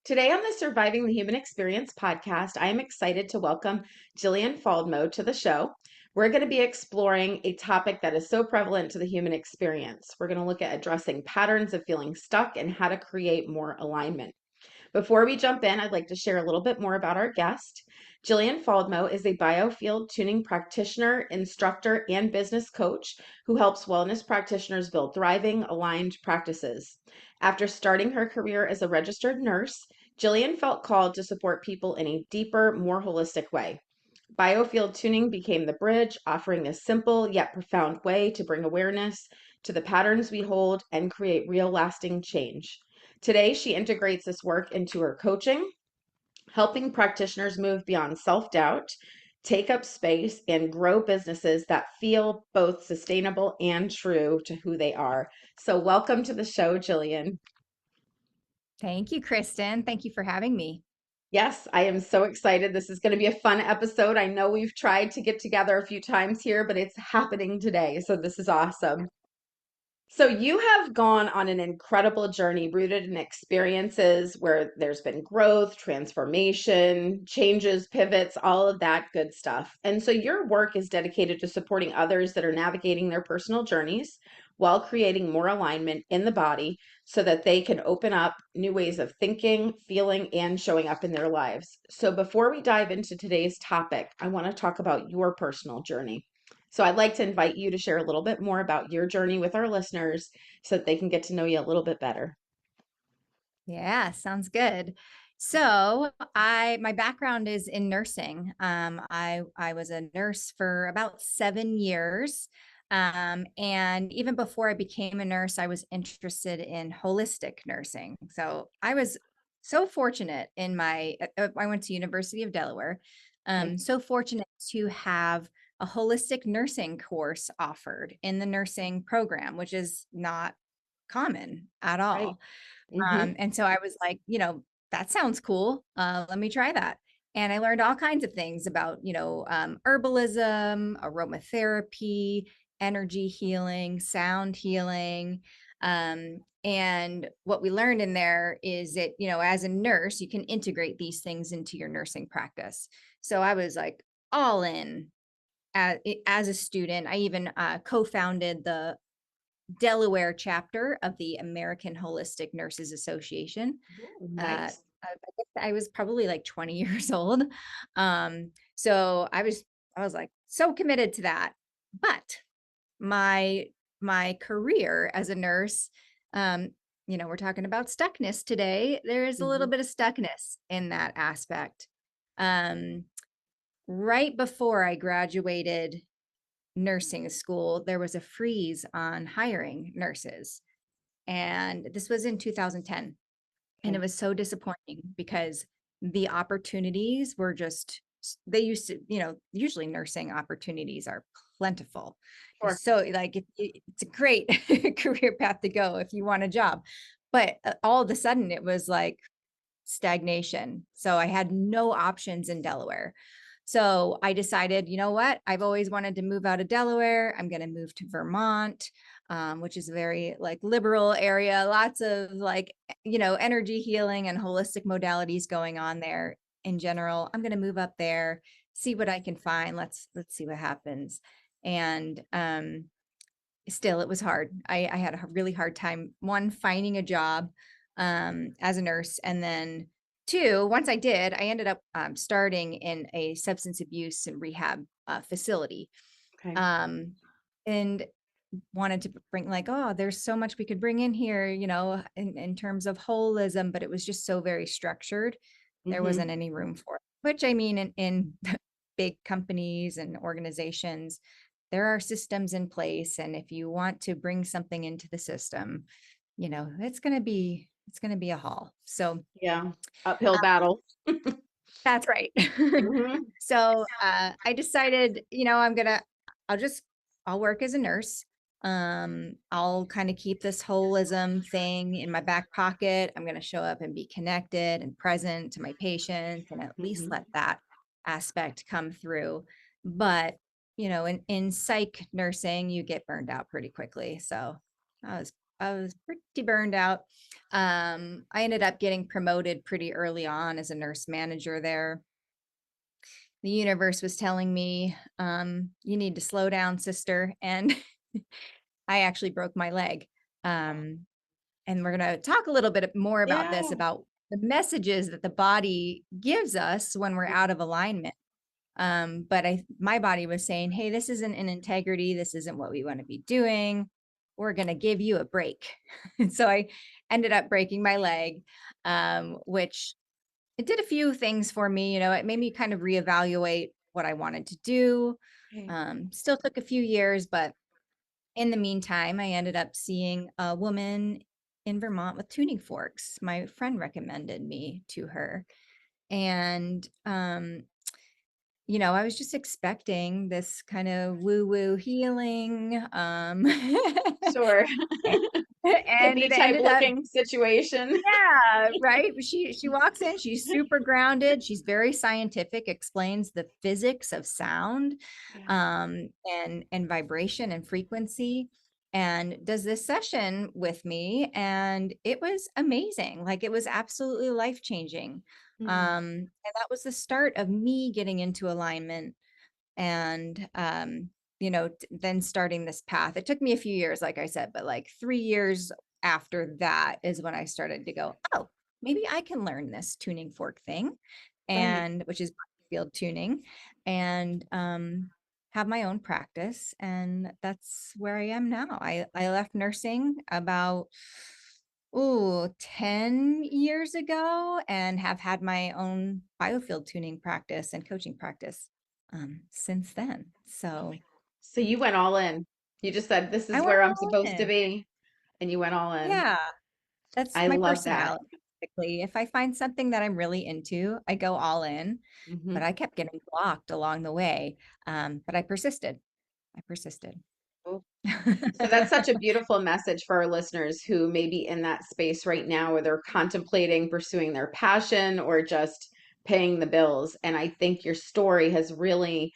Today on the Surviving the Human Experience podcast, I am excited to welcome Jillian Faldmo to the show. We're going to be exploring a topic that is so prevalent to the human experience. We're going to look at addressing patterns of feeling stuck and how to create more alignment. Before we jump in, I'd like to share a little bit more about our guest. Jillian Faldmo is a Biofield Tuning practitioner, instructor, and business coach who helps wellness practitioners build thriving, aligned practices. After starting her career as a registered nurse, Jillian felt called to support people in a deeper, more holistic way. Biofield tuning became the bridge, offering a simple yet profound way to bring awareness to the patterns we hold and create real lasting change. Today, she integrates this work into her coaching, helping practitioners move beyond self doubt, take up space, and grow businesses that feel both sustainable and true to who they are. So, welcome to the show, Jillian. Thank you, Kristen. Thank you for having me. Yes, I am so excited. This is going to be a fun episode. I know we've tried to get together a few times here, but it's happening today. So this is awesome. So you have gone on an incredible journey rooted in experiences where there's been growth, transformation, changes, pivots, all of that good stuff. And so your work is dedicated to supporting others that are navigating their personal journeys while creating more alignment in the body so that they can open up new ways of thinking, feeling, and showing up in their lives. So before we dive into today's topic, I want to talk about your personal journey. So I'd like to invite you to share a little bit more about your journey with our listeners so that they can get to know you a little bit better. Yeah, sounds good. So, my background is in nursing. I was a nurse for about 7 years. And even before I became a nurse, I was interested in holistic nursing. So I was so fortunate in I went to University of Delaware. Okay. So fortunate to have a holistic nursing course offered in the nursing program, which is not common at Right. all. Mm-hmm. And so I was like, that sounds cool. Let me try that. And I learned all kinds of things about, herbalism, aromatherapy, energy healing, sound healing. And what we learned in there is that, as a nurse, you can integrate these things into your nursing practice. So I was like all in as a student. I even co-founded the Delaware chapter of the American Holistic Nurses Association. Oh, Uh, nice. I guess I was probably like 20 years old. So I was like so committed to that. But my my career as a nurse, um, we're talking about stuckness today. There is a Mm-hmm. little bit of stuckness in that aspect. Um, right before I graduated nursing school, there was a freeze on hiring nurses. And this was in 2010. And it Okay. was so disappointing because the opportunities were just, they used to, usually nursing opportunities are plentiful. Sure. So, like, it's a great career path to go if you want a job. But all of a sudden, it was like stagnation. So I had no options in Delaware. So I decided, you know what? I've always wanted to move out of Delaware. I'm going to move to Vermont, which is a very like liberal area. Lots of like, energy healing and holistic modalities going on there in general. I'm going to move up there, see what I can find. Let's see what happens. And still, it was hard. I had a really hard time, one, finding a job as a nurse, and then two, once I did, I ended up starting in a substance abuse and rehab facility, Okay. um, and wanted to bring like, oh, there's so much we could bring in here, in terms of holism, but it was just so very structured. There Mm-hmm. wasn't any room for it, which I mean, in big companies and organizations, there are systems in place. And if you want to bring something into the system, it's going to be a haul. So Yeah. Uphill battle. that's right. Mm-hmm. So I decided, I'll just, I'll work as a nurse. I'll kind of keep this holism thing in my back pocket. I'm going to show up and be connected and present to my patients and at least Mm-hmm. let that aspect come through. But, in psych nursing, you get burned out pretty quickly. So I was I was pretty burned out. I ended up getting promoted pretty early on as a nurse manager there. The universe was telling me, you need to slow down, sister. And I actually broke my leg. Um, and we're going to talk a little bit more about this, Yeah. about the messages that the body gives us when we're out of alignment. But my body was saying, hey, this isn't in integrity. This isn't what we want to be doing. We're going to give you a break. And so I ended up breaking my leg, which it did a few things for me. It made me kind of reevaluate what I wanted to do. Okay. Still took a few years, but in the meantime, I ended up seeing a woman in Vermont with tuning forks. My friend recommended me to her. And I was just expecting this kind of woo-woo healing. Sure. And Hippie it type ended up, looking situation. yeah, right. She walks in, she's super grounded, she's very scientific, explains the physics of sound, Yeah. and vibration and frequency, and does this session with me. And it was amazing. Like, it was absolutely life-changing. Mm. And that was the start of me getting into alignment, and then starting this path. It took me a few years, like I said, but like 3 years after that is when I started to go, oh, maybe I can learn this tuning fork thing, Right. and which is Biofield Tuning, and have my own practice. And that's where I am now. I left nursing about 10 years ago, and have had my own biofield tuning practice and coaching practice since then. Oh my So God. So you went all in. You just said, this I is went where I'm all supposed to in. be. And you went all in. Yeah, that's I my love that. personality. Basically, if I find something that I'm really into, I go all in. But Hmm. I kept getting blocked along the way. But I persisted. I persisted. So that's such a beautiful message for our listeners who may be in that space right now where they're contemplating pursuing their passion or just paying the bills. And I think your story has really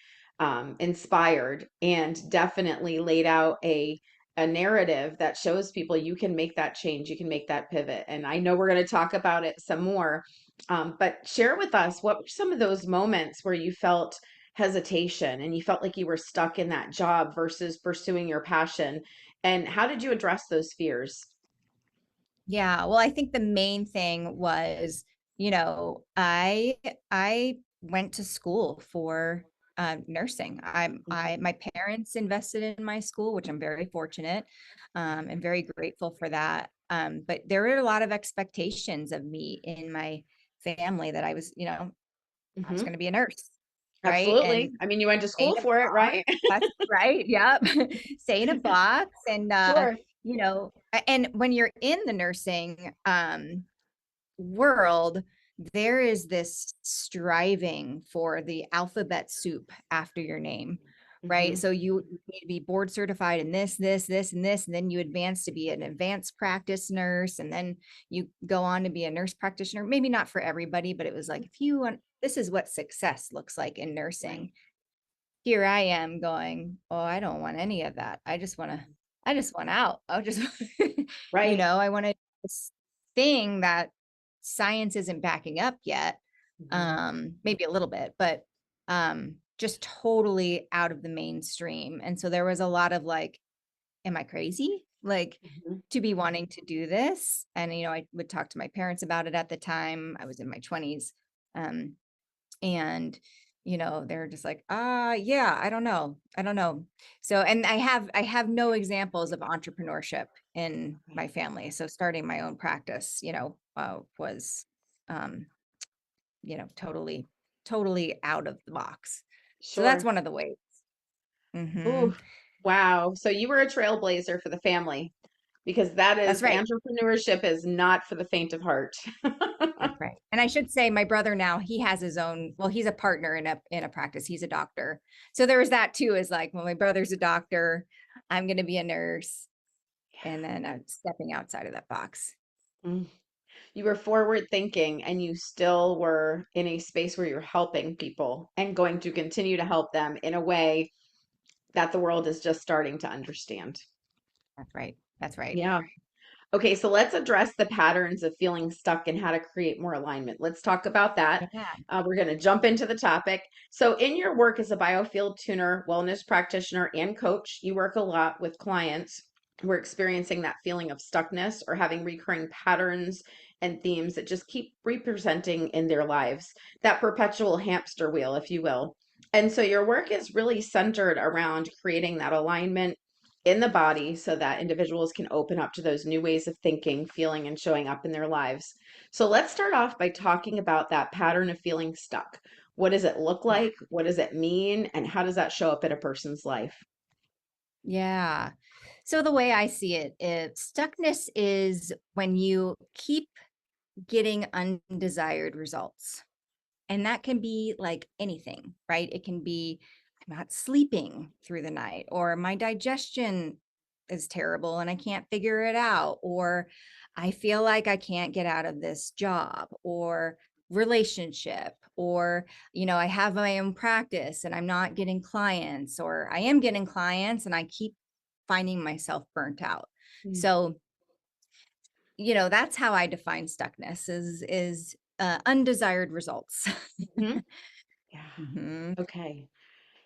inspired and definitely laid out a narrative that shows people you can make that change, you can make that pivot. And I know we're going to talk about it some more, but share with us what were some of those moments where you felt hesitation and you felt like you were stuck in that job versus pursuing your passion, and how did you address those fears? Yeah, well, I think the main thing was, I went to school for nursing. Mhm. My parents invested in my school, which I'm very fortunate, and very grateful for that. But there were a lot of expectations of me in my family that I was Mhm. going to be a nurse, right? And Absolutely. I mean, you went to stay school in a for it, box. right? That's right. Yep. Stay in a box. And Sure. and when you're in the nursing world, there is this striving for the alphabet soup after your name, right? Mhm. So you need to be board certified in this, and this, and then you advance to be an advanced practice nurse, and then you go on to be a nurse practitioner. Maybe not for everybody, but it was like, if you want, this is what success looks like in nursing. Right. Here I am going, oh, I don't want any of that. I just want out. I'll just, Right. I wanted this thing that science isn't backing up yet. Mhm. Maybe a little bit, but just totally out of the mainstream. And so there was a lot of like, am I crazy? Like, Mhm. to be wanting to do this. And, I would talk to my parents about it at the time. I was in my 20s. Um, and they're just like, yeah, I don't know. So, and I have no examples of entrepreneurship in my Right. family. So starting my own practice, was um totally out of the box. So that's Sure. one of the ways. Ooh, Hmm. wow. So you were a trailblazer for the family because that That's is right. entrepreneurship is not for the faint of heart. That's right. And I should say my brother now, he has his own, well, he's a partner in a practice. He's a doctor. So there was that too, is like, well, my brother's a doctor, I'm going to be a nurse. And then stepping outside of that box. Mm. You were forward thinking and you still were in a space where you're helping people and going to continue to help them in a way that the world is just starting to understand. That's right. That's right. Yeah. Okay, so let's address the patterns of feeling stuck and how to create more alignment. Let's talk about that. Yeah. We're going to jump into the topic. So, in your work as a biofield tuner, wellness practitioner, and coach, you work a lot with clients who are experiencing that feeling of stuckness or having recurring patterns and themes that just keep representing in their lives, that perpetual hamster wheel, if you will. And so, your work is really centered around creating that alignment in the body so that individuals can open up to those new ways of thinking, feeling, and showing up in their lives. So let's start off by talking about that pattern of feeling stuck. What does it look Yeah. like? What does it mean? And how does that show up in a person's life? Yeah. So the way I see it is stuckness is when you keep getting undesired results. And that can be like anything, right? It can be I'm not sleeping through the night, or my digestion is terrible and I can't figure it out, or I feel like I can't get out of this job or relationship, or, I have my own practice and I'm not getting clients, or I am getting clients and I keep finding myself burnt out. So, that's how I define stuckness is undesired results. Mm-hmm. Yeah. Mhm. Okay.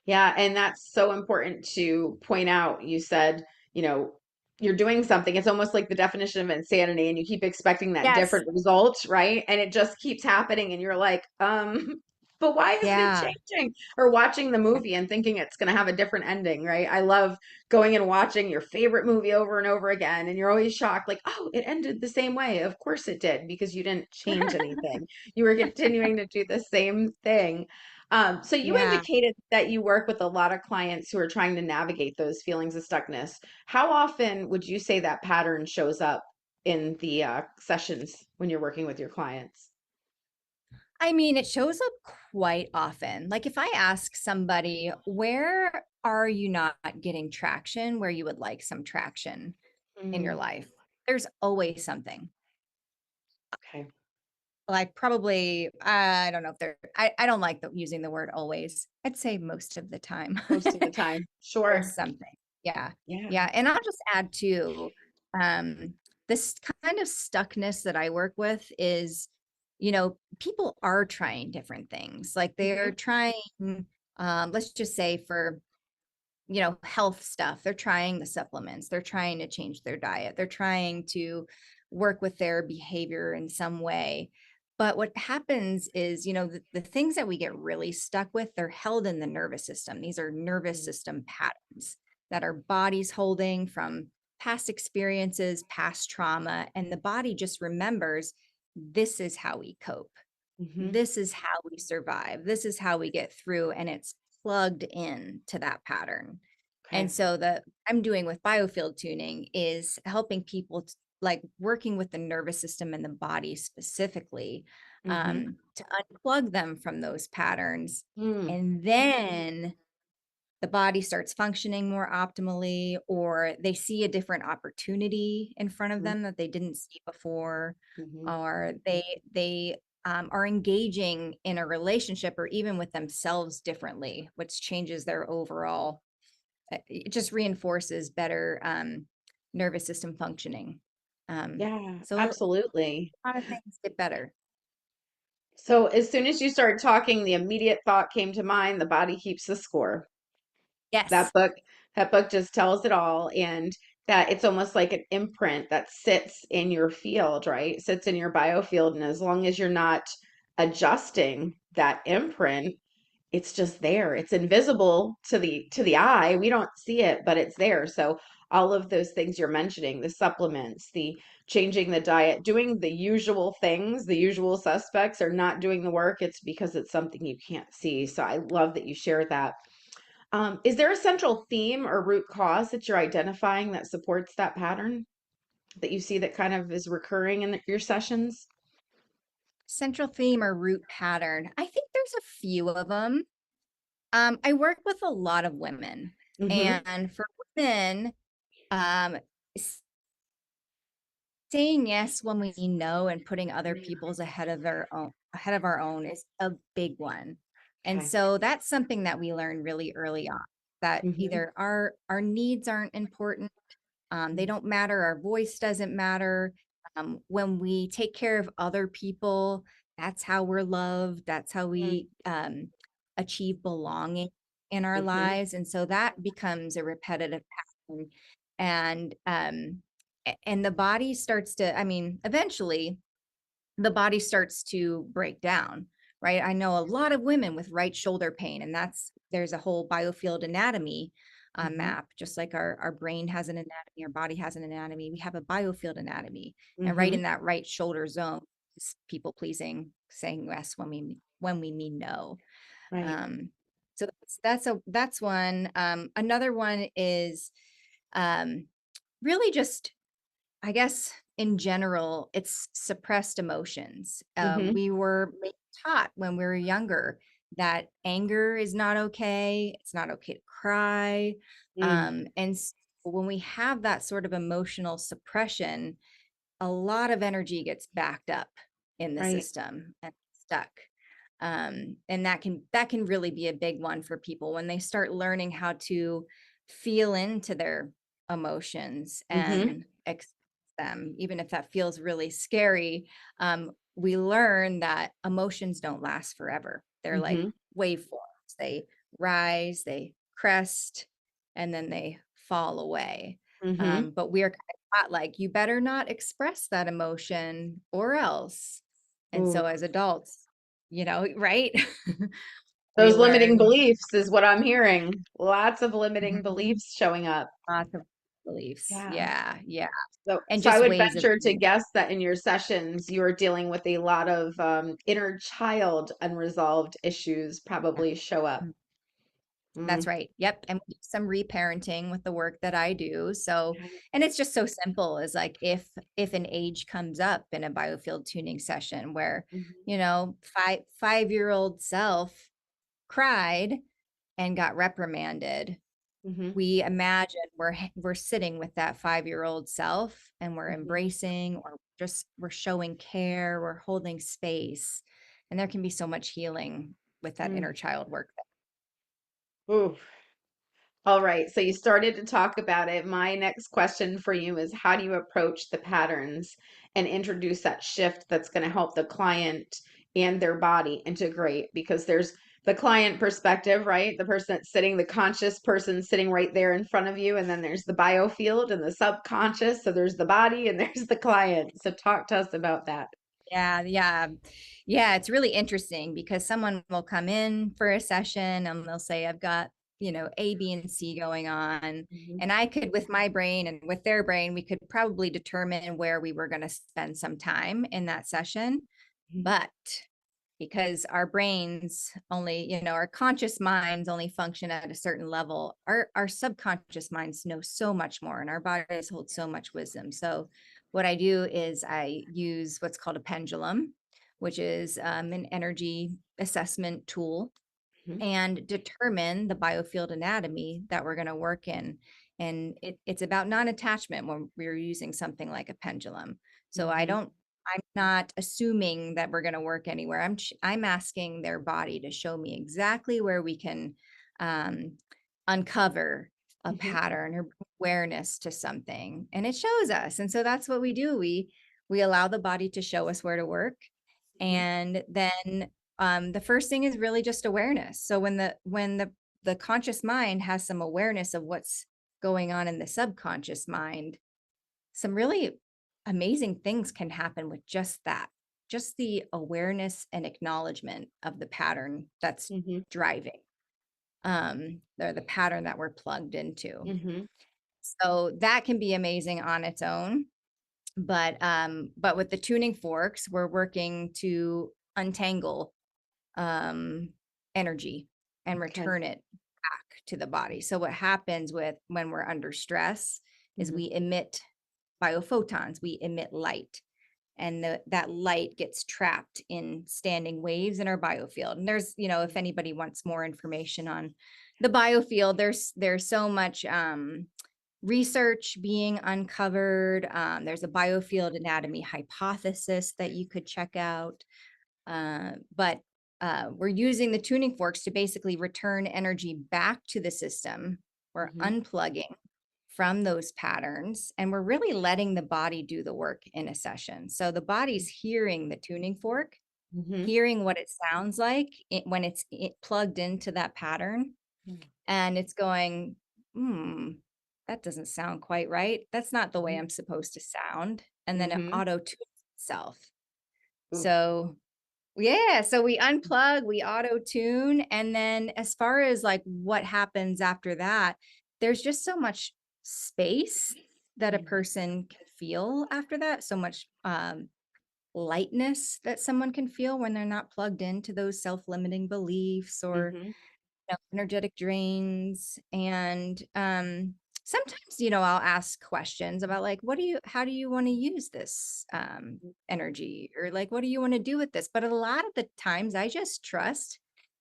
Yeah, and that's so important to point out. You said, you know, you're doing something. It's almost like the definition of insanity, and you keep expecting that Yes. different result, right? And it just keeps happening, and you're like, but why isn't it Yeah. changing? Or watching the movie and thinking it's going to have a different ending, right? I love going and watching your favorite movie over and over again, and you're always shocked, like, oh, it ended the same way. Of course it did, because you didn't change anything. You were continuing to do the same thing. So you Yeah. indicated that you work with a lot of clients who are trying to navigate those feelings of stuckness. How often would you say that pattern shows up in the sessions when you're working with your clients? I mean, it shows up quite often. Like if I ask somebody, where are you not getting traction, where you would like some traction in your Mm, life? There's always something. okay, Like probably, I don't know if I don't like using the word always. I'd say most of the time. most of the time. There's Sure. something. Yeah. Yeah. Yeah. And I'll just add too, um, this kind of stuckness that I work with is, people are trying different things. Like they're Hmm. trying, let's just say for, health stuff, they're trying the supplements, they're trying to change their diet, they're trying to work with their behavior in some way. But what happens is, the things that we get really stuck with, they're held in the nervous system. These are nervous system patterns that our body's holding from past experiences, past trauma, and the body just remembers this is how we cope. Hmm. This is how we survive. This is how we get through, and it's plugged in to that pattern. And Okay. so the I'm doing with biofield tuning is helping people like working with the nervous system and the body specifically, Hmm. to unplug them from those patterns. Mm, And then the body starts functioning more optimally, or they see a different opportunity in front of hmm. them that they didn't see before, Hmm. or they are engaging in a relationship or even with themselves differently, which changes their overall. It just reinforces better nervous system functioning. Um, Yeah, so absolutely. a lot of things get better. So as soon as you started talking, the immediate thought came to mind, the body keeps the score. Yes. That book just tells it all, and that it's almost like an imprint that sits in your field, right? Sits in your biofield, and as long as you're not adjusting that imprint, it's just there. It's invisible to the eye. We don't see it, but it's there. So all of those things you're mentioning, the supplements, the changing the diet, doing the usual things, the usual suspects are not doing the work. It's because it's something you can't see. So I love that you shared that. Is there a central theme or root cause that you're identifying that supports that pattern that you see that kind of is recurring in your sessions? Central theme or root pattern. I think there's a few of them. I work with a lot of women, Mm-hmm. and for women, um, saying yes when we know and putting other people's ahead of our own is a big one. And Okay. so that's something that we learn really early on, that Mm-hmm. either our needs aren't important, They don't matter. Our voice doesn't matter. When we take care of other people, that's how we're loved. That's how we achieve belonging in our Mm-hmm. lives. And so that becomes a repetitive pattern. And and the body starts to, I mean, eventually the body starts to break down, right? I know a lot of women with right shoulder pain, and there's a whole biofield anatomy Mm-hmm. map, just like our brain has an anatomy, our body has an anatomy. We have a biofield anatomy, and right Mm-hmm. in that right shoulder zone is people pleasing, saying yes when we mean no. Right. Um, so that's one. Another one is um, really just, I guess, in general, it's suppressed emotions. Mm-hmm. We were taught when we were younger that anger is not okay. It's not okay to cry. Mm. And so when we have that sort of emotional suppression, a lot of energy gets backed up in the Right. system and stuck. And that can really be a big one for people when they start learning how to feel into their emotions Mm-hmm. and express them, even if that feels really scary. We learn that emotions don't last forever. They're like Mm-hmm. waveforms. They rise, they crest, and then they fall away. Mm-hmm. But we are kind of taught, like, you better not express that emotion or else. And Ooh. so as adults, right? We Those limiting learn beliefs is what I'm hearing. Lots of limiting Mhm. beliefs showing up. Lots of beliefs. Yeah. Yeah, yeah. So, And I just would ways of venture to being. guess that in your sessions, you are dealing with a lot of inner child unresolved issues Yeah. probably show up. Mm, that's Mm. right. Yep. And we do some reparenting with the work that I do. So, Okay. and it's just so simple as, like, if an age comes up in a biofield tuning session where, Mhm. 5-year-old self cried and got reprimanded, Mhm. we imagine we're sitting with that 5-year-old self, and we're Mhm. embracing, or just we're showing care, we're holding space, and there can be so much healing with that Mm. inner child work. Ooh. All right, so you started to talk about it. My next question for you is how do you approach the patterns and introduce that shift that's going to help the client and their body integrate? Because there's the client perspective, right? The person that's sitting, the conscious person sitting right there in front of you, and then there's the biofield and the subconscious. So there's the body and there's the client. So talk to us about that. Yeah, yeah. Yeah, it's really interesting because someone will come in for a session and they'll say, I've got, A, B, and C going on. Mhm. And I could, with my brain and with their brain, we could probably determine where we were going to spend some time in that session. Mhm. But because our brains only, our conscious minds only function at a certain level, our subconscious minds know so much more, and our bodies hold so much wisdom. So what I do is I use what's called a pendulum, which is an energy assessment tool, Mhm. and determine the biofield anatomy that we're going to work in. And it's about non-attachment when we're using something like a pendulum. So Mhm. I'm not assuming that we're going to work anywhere. I'm asking their body to show me exactly where we can um, uncover a Mhm. pattern or awareness to something, and it shows us. And so that's what we do. We allow the body to show us where to work, Mhm. and then the first thing is really just awareness. So when the conscious mind has some awareness of what's going on in the subconscious mind, some really amazing things can happen with just that, just the awareness and acknowledgement of the pattern that's Mhm. driving, or the pattern that we're plugged into. Mhm. So that can be amazing on its own. But with the tuning forks, we're working to untangle um, energy and Okay. return it back to the body. So what happens when we're under stress is Mhm. we emit biophotons, we emit light, and that light gets trapped in standing waves in our biofield. And there's, if anybody wants more information on the biofield, there's so much research being uncovered. There's a biofield anatomy hypothesis that you could check out. But we're using the tuning forks to basically return energy back to the system. We're Mhm. unplugging from those patterns, and we're really letting the body do the work in a session. So the body's hearing the tuning fork, Mm-hmm. hearing what it sounds like when it's plugged into that pattern, and it's going, hmm, that doesn't sound quite right. That's not the way I'm supposed to sound. And then it Mm-hmm. auto tunes itself. Oof. So yeah, so we unplug, we auto tune. And then as far as like what happens after that, there's just so much space that a person can feel after that, so much lightness that someone can feel when they're not plugged into those self-limiting beliefs or Mm-hmm. energetic drains. And sometimes, I'll ask questions about like, how do you want to use this energy, or like, what do you want to do with this? But a lot of the times I just trust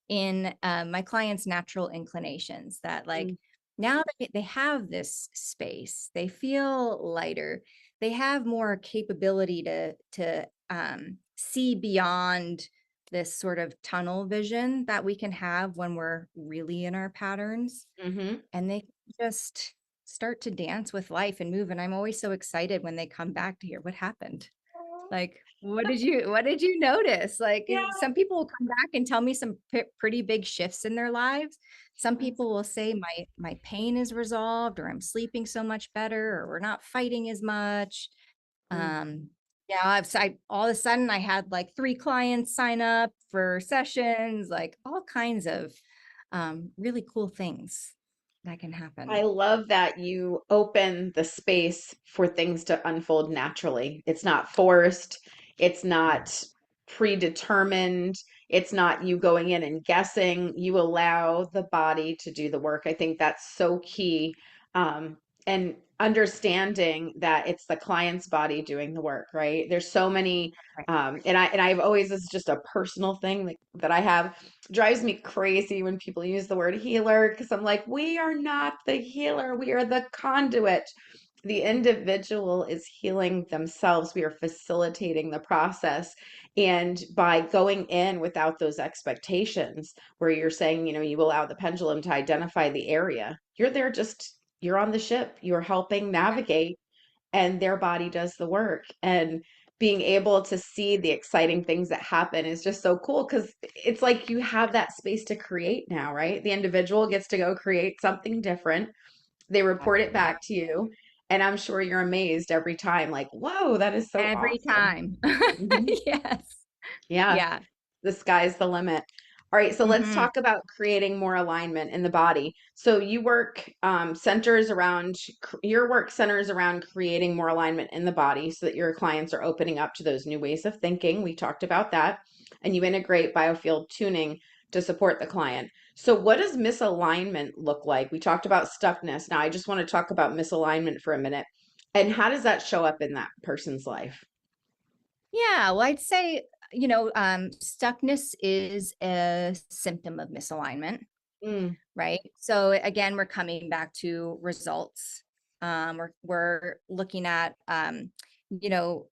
in my clients' natural inclinations, that like, now that they have this space, they feel lighter, they have more capability to see beyond this sort of tunnel vision that we can have when we're really in our patterns, Mm-hmm. and they just start to dance with life and move. And I'm always so excited when they come back to hear what happened. Like, what did you notice? Like, Yeah. some people will come back and tell me some pretty big shifts in their lives. Some That's, people will say my pain is resolved, or I'm sleeping so much better, or we're not fighting as much. mm. um, yeah, all of a sudden I had like 3 clients sign up for sessions, like all kinds of really cool things that can I happen. love that you open the space for things to unfold naturally. It's not forced, it's not predetermined, it's not you going in and guessing. You allow the body to do the work. I think that's so key. And understanding that it's the client's body doing the work, right? There's so many, Right. and I've always, this is just a personal thing that I have, drives me crazy when people use the word healer, because I'm like, we are not the healer, we are the conduit. The individual is healing themselves. We are facilitating the process. And by going in without those expectations, where you're saying, you allow the pendulum to identify the area, you're there, just you're on the ship, you're helping navigate, and their body does the work. And being able to see the exciting things that happen is just so cool, because it's like you have that space to create now, right? The individual gets to go create something different. They report it back to you. And I'm sure you're amazed every time, like, whoa, that is so Every awesome. time. Mhm. Yes. Yeah, Yeah. the sky's the limit. All right, so let's Hmm. talk about creating more alignment in the body. So you work centers around your work centers around creating more alignment in the body so that your clients are opening up to those new ways of thinking. We talked about that. And you integrate biofield tuning to support the client. So what does misalignment look like? We talked about stuckness. Now I just want to talk about misalignment for a minute. And how does that show up in that person's life? Yeah. Well, I'd say, stuckness is a symptom of misalignment, Mm, right? So again, we're coming back to results. We're looking at, you know,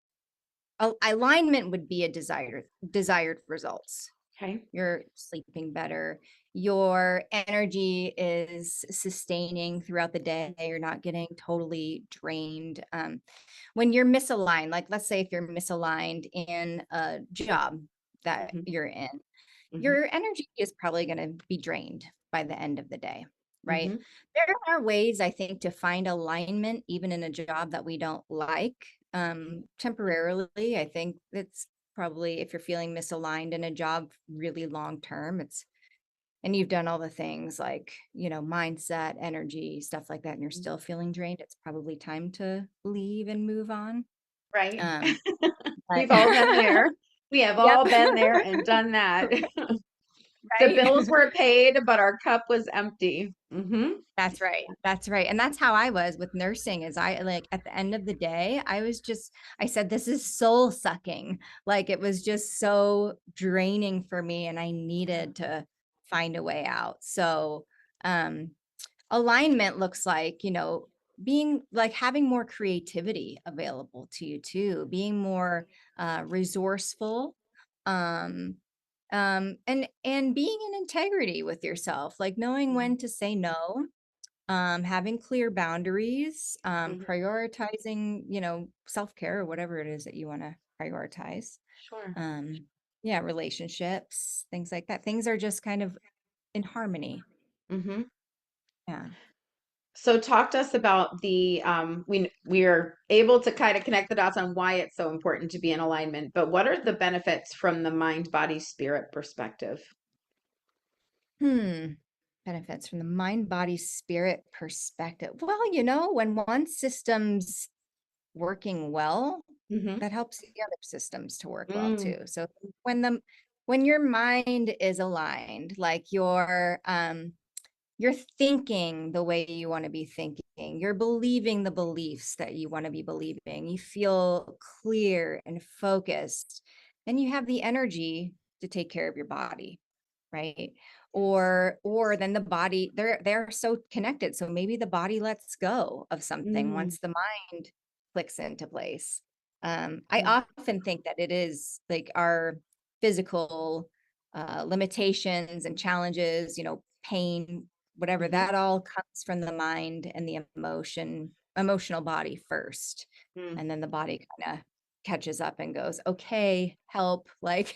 alignment would be a desired results. okay. You're sleeping better. Your energy is sustaining throughout the day. You're not getting totally drained. When you're misaligned, like let's say if you're misaligned in a job that Mhm, you're in, mhm, your energy is probably going to be drained by the end of the day, right? mhm. There are ways, I think, to find alignment even in a job that we don't like. Temporarily, I think it's probably, if you're feeling misaligned in a job really long term, and you've done all the things like, mindset, energy, stuff like that, and you're still feeling drained, it's probably time to leave and move on. Right. Um, but We've all been there. We have yep, all been there and done that. The right. bills were paid, but our cup was empty. Hmm. That's right. That's right. And that's how I was with nursing, is I like at the end of the day, I said, this is soul sucking. Like it was just so draining for me, and I needed to find a way out. So, um, alignment looks like, being like having more creativity available to you too, being more resourceful, um, and being in integrity with yourself, like knowing when to say no, having clear boundaries, Mhm. prioritizing, self-care or whatever it is that you want to prioritize. Sure. Um, yeah, relationships, things like that. Things are just kind of in harmony. Mhm. Yeah. So talk to us about we are able to kind of connect the dots on why it's so important to be in alignment, but what are the benefits from the mind, body, spirit perspective? Hmm. Benefits from the mind, body, spirit perspective. Well, when one system's working well, Hmm. that helps the other systems to work well Mm, too. So when your mind is aligned, like you're thinking the way you want to be thinking, you're believing the beliefs that you want to be believing, you feel clear and focused, and you have the energy to take care of your body, right? yes. Or then the body, they're so connected, so maybe the body lets go of something Mm, once the mind clicks into place. mm, I often think that it is like our physical limitations and challenges, pain, whatever, mhm, that all comes from the mind and the emotional body first, mm. and then the body kind of catches up and goes, okay, help, like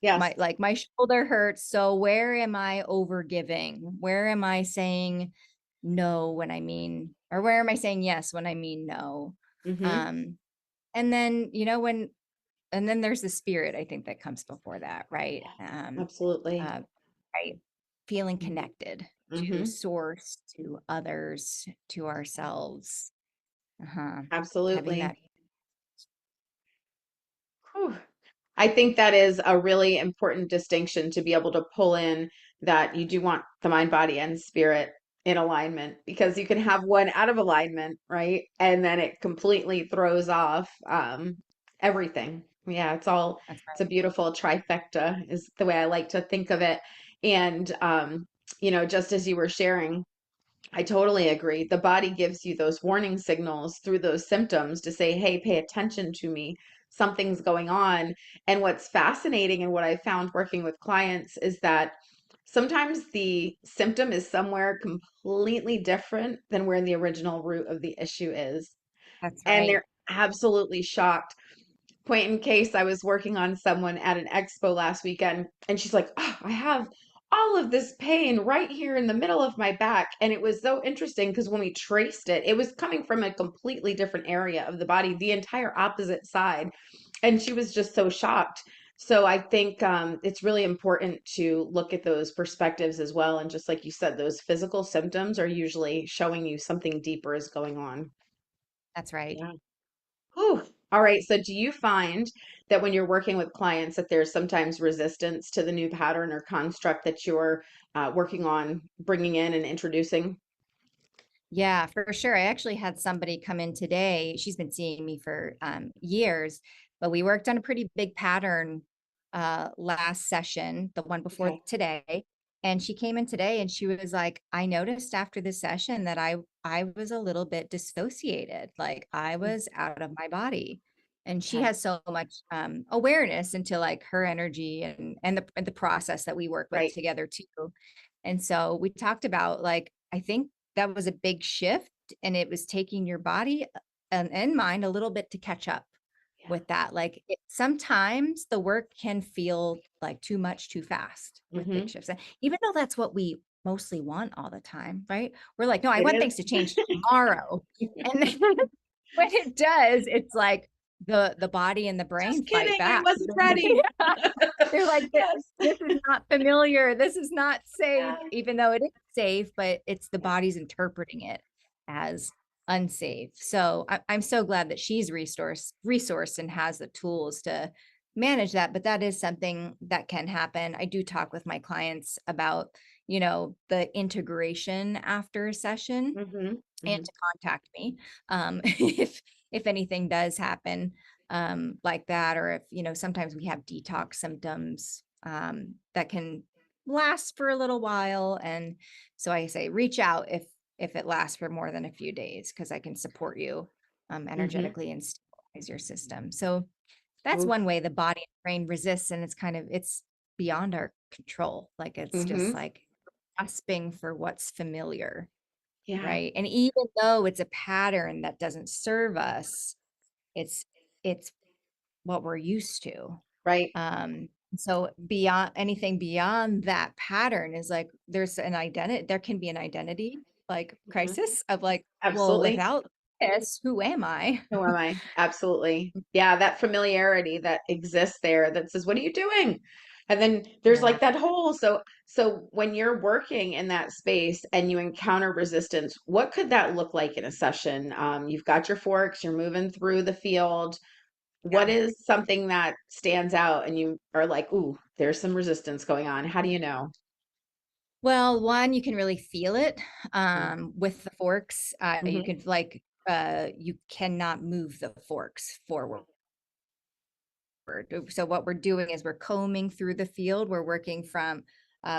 Yes. my shoulder hurts, so where am I over giving, where am I saying no when I mean, or where am I saying yes when I mean no? Hmm. um and then when and then there's the spirit, I think, that comes before that, right? Absolutely. uh right, feeling Hmm. connected to Hmm. source, to others, to ourselves. Uh-huh. Having Absolutely. that. Whew. I think that is a really important distinction to be able to pull in that you do want the mind, body, and spirit in alignment because you can have one out of alignment, right? And then it completely throws off everything. Yeah, That's it's a right. beautiful trifecta, is the way I like to think of it. And, just as you were sharing, I totally agree. The body gives you those warning signals through those symptoms to say, hey, pay attention to me. Something's going on. And what's fascinating and what I found working with clients is that sometimes the symptom is somewhere completely different than where the original root of the issue is. That's And right. they're absolutely shocked. Point in case, I was working on someone at an expo last weekend, and she's like, oh, I have all of this pain right here in the middle of my back. And it was so interesting because when we traced it, it was coming from a completely different area of the body, the entire opposite side. And she was just so shocked. So I think it's really important to look at those perspectives as well. And just like you said, those physical symptoms are usually showing you something deeper is going on. That's right. Yeah. Whew. All right. So do you find that when you're working with clients that there's sometimes resistance to the new pattern or construct that you're working on bringing in and introducing? Yeah, for sure. I actually had somebody come in today. She's been seeing me for years, but we worked on a pretty big pattern last session, the one before Okay. today. And she came in today and she was like, I noticed after the session that I was a little bit dissociated, like I was out of my body. And she Okay. has so much awareness into like her energy and the process that we work with Right. together too. And so we talked about, like, I think that was a big shift, and it was taking your body and mind a little bit to catch up Yeah. with that. Like sometimes the work can feel like too much too fast with big Hmm. shifts. And even though that's what we mostly want all the time, right? We're like, no, I It want is. things to change tomorrow. And then when it does, it's like the body and the brain Just fight kidding. I back. wasn't ready. They're like, Yes. this is not familiar. This is not safe, Yeah. even though it is safe, but it's the body's interpreting it as unsafe. So I'm so glad that she's resourced and has the tools to manage that. But that is something that can happen. I do talk with my clients about, the integration after a session, Hmm. and Hmm. to contact me if anything does happen like that, or if sometimes we have detox symptoms that can last for a little while. And so I say reach out if it lasts for more than a few days, because I can support you Hmm. energetically and stabilize your system. So that's Oof. one way the body and brain resists, and it's beyond our control. Like it's just Hmm. like grasping for what's familiar. Yeah. right? And even though it's a pattern that doesn't serve us, it's it's what we're used to. Right. So beyond anything beyond that pattern is like there's an identity, there can be an identity like Mhm. crisis of like, well, Absolutely. without this, who am I? Who am I? Absolutely. Yeah, that familiarity that exists there that says, "What are you doing?" And then there's Yeah. like that whole so when you're working in that space and you encounter resistance, what could that look like in a session? You've got your forks, you're moving through the field. What Yeah. is something that stands out and you are like, "Ooh, there's some resistance going on." How do you know? Well, one, you can really feel it with the forks. You Mm-hmm. can like you cannot move the forks forward. So what we're doing is we're combing through the field. We're working from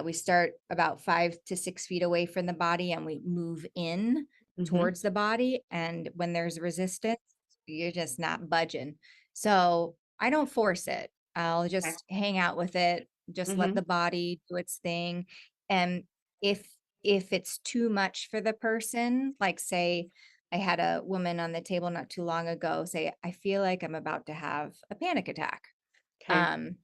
we start about 5 to 6 feet away from the body and we move in Mm-hmm. towards the body. And when there's resistance, you're just not budging. So I don't force it. I'll Okay. just hang out with it, just let Mm-hmm. the body do its thing. And if if it's too much for the person, like say I had a woman on the table not too long ago say, I feel like I'm about to have a panic attack, Okay. um,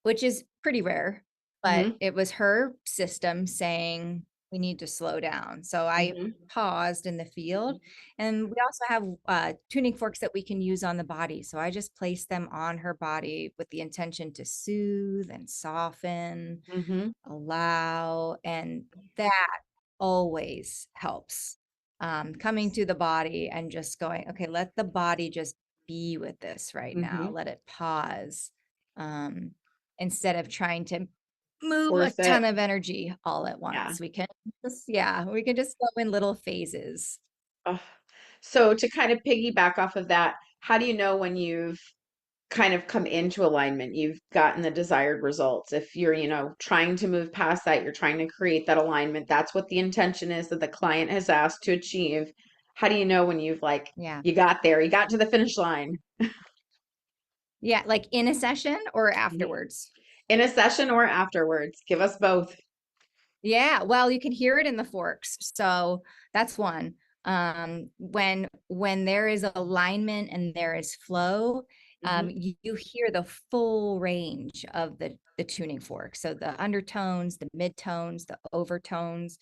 which is pretty rare, but Mm-hmm. it was her system saying, we need to slow down. So I Mm-hmm. paused in the field. And we also have tuning forks that we can use on the body. So I just placed them on her body with the intention to soothe and soften, Mm-hmm. allow, and that always helps. Coming to the body and just going, okay, let the body just be with this right now. Mm-hmm. Let it pause, um, instead of trying to move a Force it. ton of energy all at Yeah. once. We can just, yeah, we can just go in little phases. Ugh. So to kind of piggyback off of that, how do you know when you've kind of come into alignment, you've gotten the desired results? If you're, trying to move past that, you're trying to create that alignment, that's what the intention is that the client has asked to achieve. How do you know when you've like Yeah. you got there, you got to the finish line? Yeah. Like in a session or Mhm. afterwards. In a session or afterwards? Give us both. Yeah, well, you can hear it in the forks. So that's one. When there is alignment and there is flow, Hmm. you hear the full range of the tuning fork. So the undertones, the midtones, the overtones.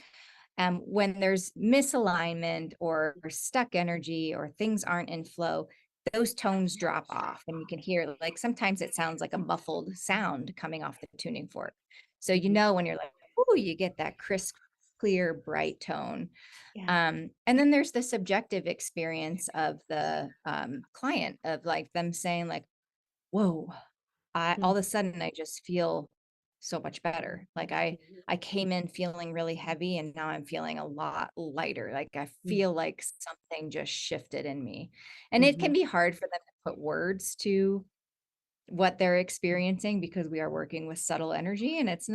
When there's misalignment or stuck energy or things aren't in flow, those tones drop off and you can hear like sometimes it sounds like a muffled sound coming off the tuning fork. So you Hmm. know when you're like, oh, you get that crisp, clear, bright tone. Yeah. And then there's the subjective experience of the client of like them saying like, whoa, I all Hmm. of a sudden I just feel so much better. Like I came in feeling really heavy and now I'm feeling a lot lighter. Like I feel like something just shifted in me. And it Hmm. can be hard for them to put words to what they're experiencing because we are working with subtle energy and Hmm. it's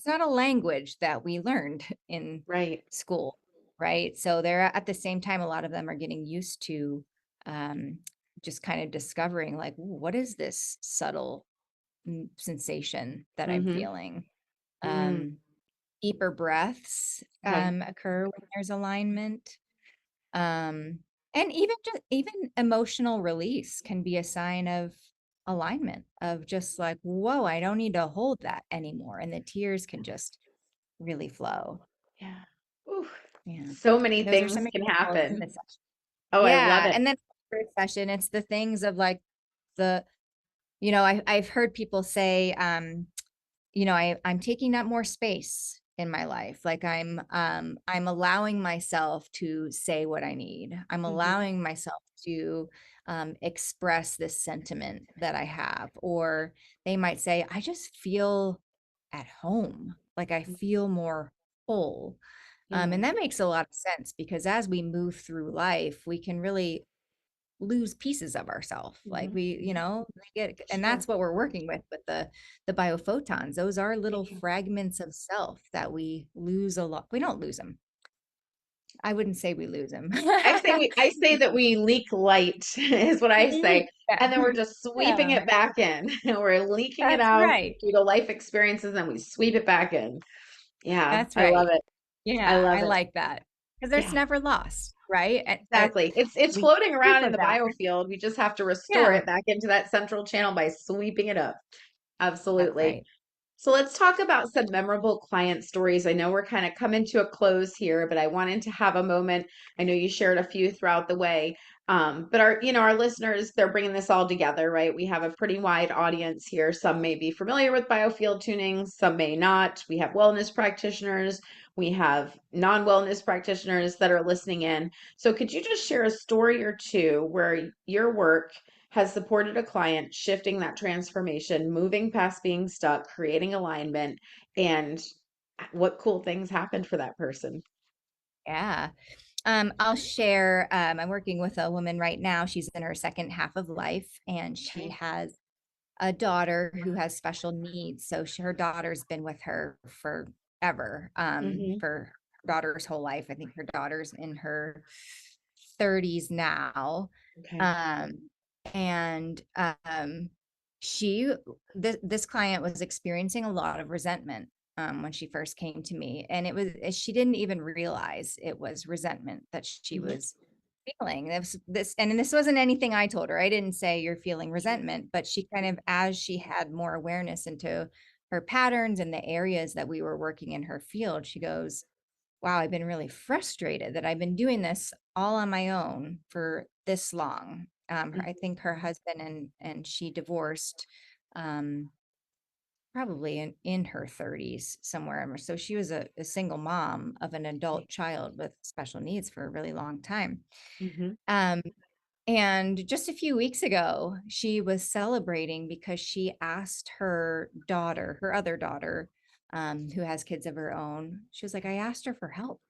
not a language that we learned in Right. school, right? So they're at the same time a lot of them are getting used to um just kind of discovering like, "Ooh, what is this subtle sensation that I'm Hmm. feeling?" Mm. Um Deeper breaths Okay. occur when there's alignment. Um, and even emotional release can be a sign of alignment of just like, whoa, I don't need to hold that anymore. And the tears can just really flow. Yeah. Ooh. Yeah. So many Those are things some can examples in happen. this session. Oh, I love Yeah. it. And then first session, it's the things of like the, I've heard people say, I'm taking up more space in my life. Like I'm allowing myself to say what I need. I'm Hmm. allowing myself to express this sentiment that I have. Or they might say, I just feel at home. Like I feel more whole. Yeah. And that makes a lot of sense because as we move through life, we can really lose pieces of ourselves, like Hmm. we get, and Sure. that's what we're working with the biophotons. Those are little Yeah. fragments of self that we lose a lot. We don't lose them. I wouldn't say we lose them. I say that we leak light is what I say. Yeah. And then we're just sweeping Yeah, it back in. We're leaking it that's out right. due to life experiences and we sweep it back in. Yeah, That's I love right. it. I Yeah, love I it. like that. because it's Yeah, never lost, right? And exactly. It's we floating proof around in of the that. biofield. We just have to restore Yeah, it back into that central channel by sweeping it up. that's Absolutely. right. So let's talk about some memorable client stories. I know we're kind of coming to a close here, but I wanted to have a moment. I know you shared a few throughout the way. But our listeners, they're bringing this all together, right? We have a pretty wide audience here. Some may be familiar with biofield tuning, some may not. We have wellness practitioners, we have non-wellness practitioners that are listening in. So could you just share a story or two where your work has supported a client shifting that transformation, moving past being stuck, creating alignment, and what cool things happened for that person? Yeah. I'll share. I'm working with a woman right now. She's in her second half of life, and she Okay. has a daughter who has special needs. So her daughter's been with her forever, Hmm. for her daughter's whole life. I think her daughter's in her 30s now. Okay. Um, and she, this client was experiencing a lot of resentment when she first came to me. And she didn't even realize it was resentment that she Hmm. was feeling. And this wasn't anything I told her. I didn't say you're feeling Sure. resentment, but she kind of, as she had more awareness into her patterns and the areas that we were working in her field, she goes, wow, I've been really frustrated that I've been doing this all on my own for this long. I Mhm. think her husband and she divorced, um, probably in her 30s somewhere. So she was a single mom of an Okay. adult child with special needs for a really long time. Hmm. Um, and just a few weeks ago, she was celebrating because she asked her daughter, her other daughter, who has kids of her own, she was like, I asked her for help.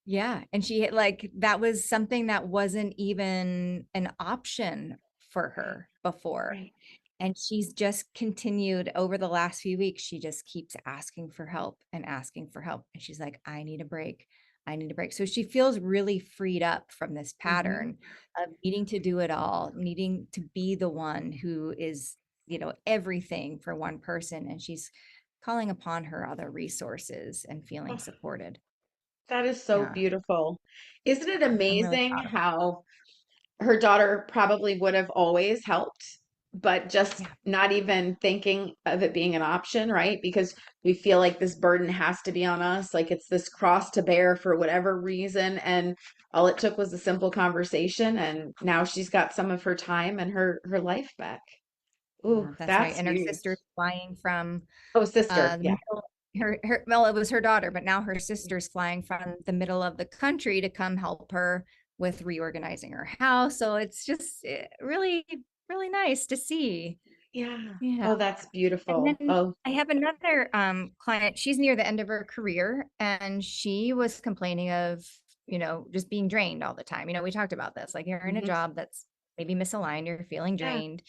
Yeah, and like, that was something that wasn't even an option for Right. her before. Right. And she's just continued over the last few weeks. She just keeps asking for help and asking for help. And she's like, I need a break. I need a break. So she feels really freed up from this Hmm. pattern of needing to do it all, needing to be the one who is, everything for one person. And she's calling upon her other resources and feeling Oh, supported. that is so Yeah, beautiful. Isn't it I'm really amazing proud of how her daughter probably would have always helped, but her. just Yeah. not even thinking of it being an option, right? Because we feel like this burden has to be on us, like it's this cross to bear for whatever reason. And all it took was a simple conversation, and now she's got some of her time and her life back. Ooh, Yeah, that's right. that's And her huge. sister's flying from Oh, sister. the Yeah. middle, well, it was her daughter, but now her sister's flying from the middle of the country to come help her with reorganizing her house. So it's just really, really nice to see. Yeah. Yeah. Oh, that's And beautiful. then Oh, I have another client. She's near the end of her career and she was complaining of, just being drained all the time. We talked about this, like you're in a mhm. job that's maybe misaligned, you're feeling Yeah. drained.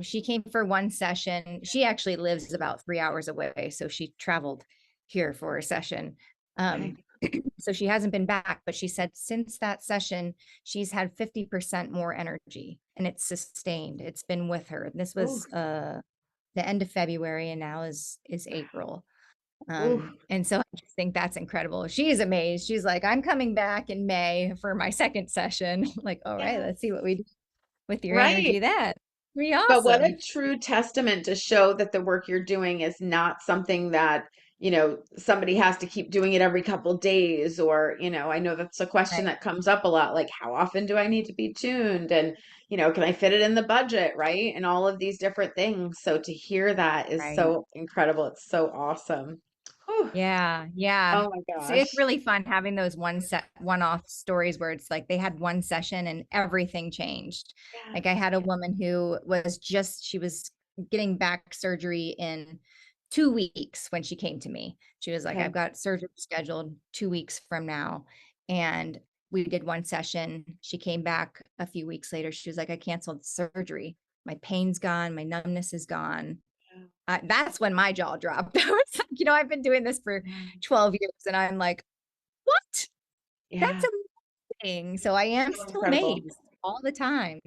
She came for one session. She actually lives about 3 hours away, so she traveled here for a session. Okay. Um, so she hasn't been back, but she said since that session, she's had 50% more energy and it's sustained. It's been with her. This Ooh. was the end of February and now is April. Ooh. And so I just think that's incredible. She's amazed. She's like, I'm coming back in May for my second session. Like, all right, Yeah. let's see what we do with your Right. energy then. Be But what a awesome. true testament to show that the work you're doing is not something that, somebody has to keep doing it every couple days or, I know that's a question Right, that comes up a lot, like how often do I need to be tuned? And, can I fit it in the budget, right? And all of these different things. So to hear that is right. so incredible. It's so awesome. Whew. Yeah, yeah. Oh my It's gosh. really fun having those one-off stories where it's like they had one session and everything changed. Yeah. Like I had a woman who she was getting back surgery in 2 weeks when she came to me. She was like, I've Okay. got surgery scheduled 2 weeks from now. And we did one session. She came back a few weeks later. She was like, I canceled the surgery. My pain's gone. My numbness is gone. That's when my jaw dropped. I was like, I've been doing this for Yeah. 12 years and I'm like, what? That's Yeah. amazing. So I am So still incredible. amazed all the time.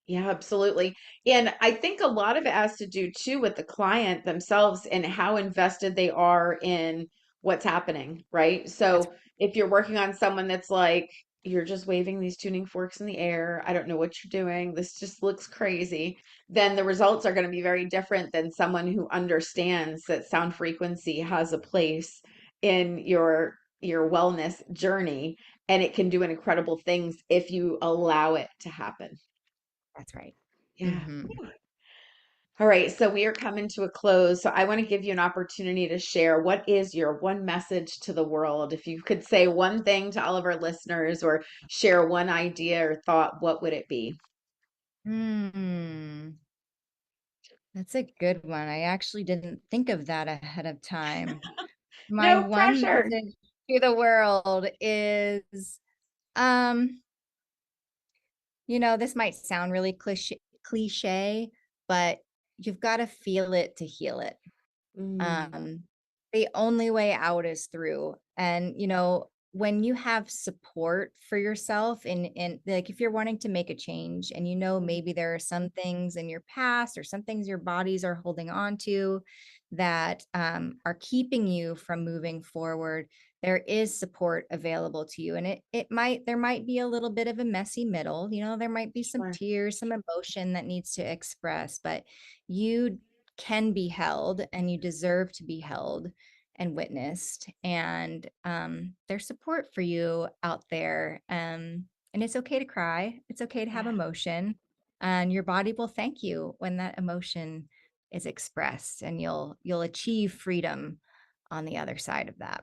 Yeah, absolutely. And I think a lot of it has to do too with the client themselves and how invested they are in what's happening, right? That's So if you're working on someone that's like, you're just waving these tuning forks in the air, I don't know what you're doing, this just looks crazy, then the results are going to be very different than someone who understands that sound frequency has a place in your wellness journey, and it can do incredible things if you allow it to happen. That's right. Yeah. Hmm. All right, so we are coming to a close. So I want to give you an opportunity to share what is your one message to the world. If you could say one thing to all of our listeners or share one idea or thought, what would it be? Hmm. That's a good one. I actually didn't think of that ahead of time. My No one pressure. message to the world is, um, this might sound really cliche, but you've got to feel it to heal it. Mm, Um, the only way out is through. And when you have support for yourself and like if you're wanting to make a change and mhm, maybe there are some things in your past or some things your bodies are holding on to that are keeping you from moving forward, there is support available to you. And there might be a little bit of a messy middle, there might be some sure. tears, some emotion that needs to express, but you can be held and you deserve to be held and witnessed. And there's support for you out there. And it's okay to cry. It's okay to have Yeah. emotion. And your body will thank you when that emotion is expressed and you'll achieve freedom on the other side of that.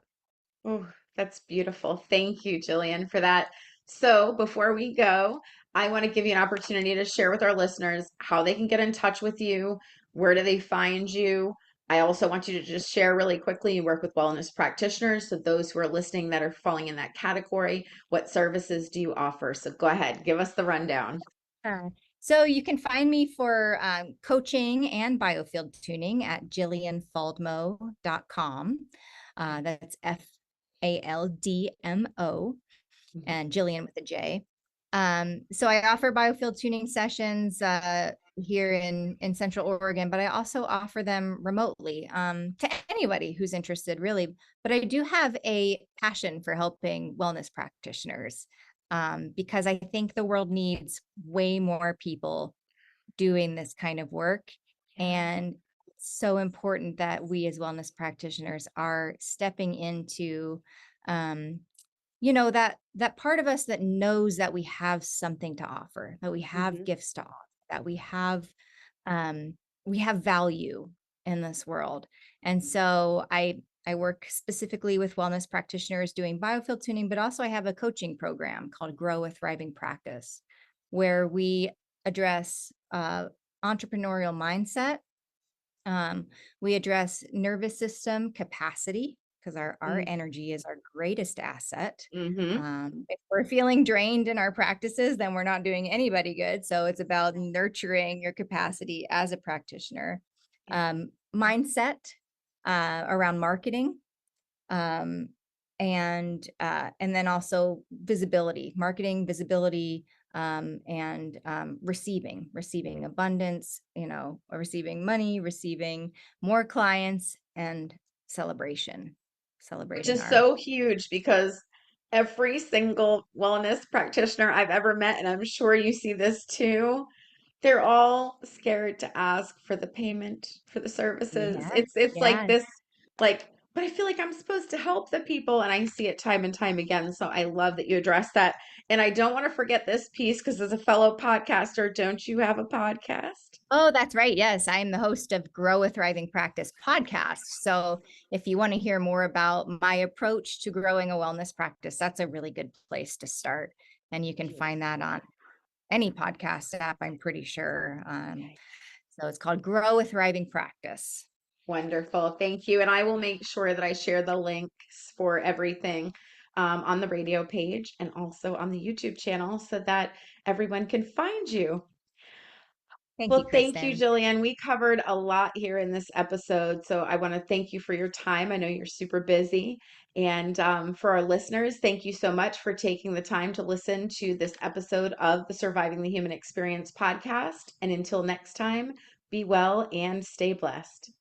Oh, that's beautiful. Thank you, Jillian, for that. So, before we go, I want to give you an opportunity to share with our listeners how they can get in touch with you. Where do they find you? I also want you to just share really quickly. You work with wellness practitioners. So, those who are listening that are falling in that category, what services do you offer? So, go ahead, give us the rundown. Uh, so you can find me for coaching and biofield tuning at jillianfaldmo.com. That's Faldmo Mhm. and Jillian with a J. So I offer biofield tuning sessions here in Central Oregon, but I also offer them remotely to anybody who's interested, really. But I do have a passion for helping wellness practitioners because I think the world needs way more people doing this kind of work. Yeah. And it's so important that we as wellness practitioners are stepping into um, that part of us that knows that we have something to offer, that we have Mhm. gifts to offer, that um we have value in this world. And so I work specifically with wellness practitioners doing biofield tuning, but also I have a coaching program called Grow a Thriving Practice, where we address entrepreneurial mindset. um, we address nervous system capacity because our Mm, energy is our greatest asset. mhm. If we're feeling drained in our practices, then we're not doing anybody good. So it's about nurturing your capacity as a practitioner. Yeah. Mindset around marketing, um, and then also visibility, marketing visibility, and receiving abundance, receiving money, receiving more clients, and celebration, Which celebrating is our so huge because every single wellness practitioner I've ever met, and I'm sure you see this too, they're all scared to ask for the payment for the services. yes, It's like yes. this, like, but I feel like I'm supposed to help the people, and I see it time and time again. So I love that you address that. And I don't want to forget this piece because as a fellow podcaster, don't you have a podcast? Oh, that's right. Yes, I am the host of Grow a Thriving Practice podcast. So if you want to hear more about my approach to growing a wellness practice, that's a really good place to start. And you can find that on any podcast app, I'm pretty sure. Okay. So it's called Grow a Thriving Practice. Wonderful. Thank you. And I will make sure that I share the links for everything on the radio page and also on the YouTube channel so that everyone can find you. Thank you, Well, thank you, Kristen. Jillian. We covered a lot here in this episode. So I want to thank you for your time. I know you're super busy. And for our listeners, thank you so much for taking the time to listen to this episode of the Surviving the Human Experience podcast. And until next time, be well and stay blessed.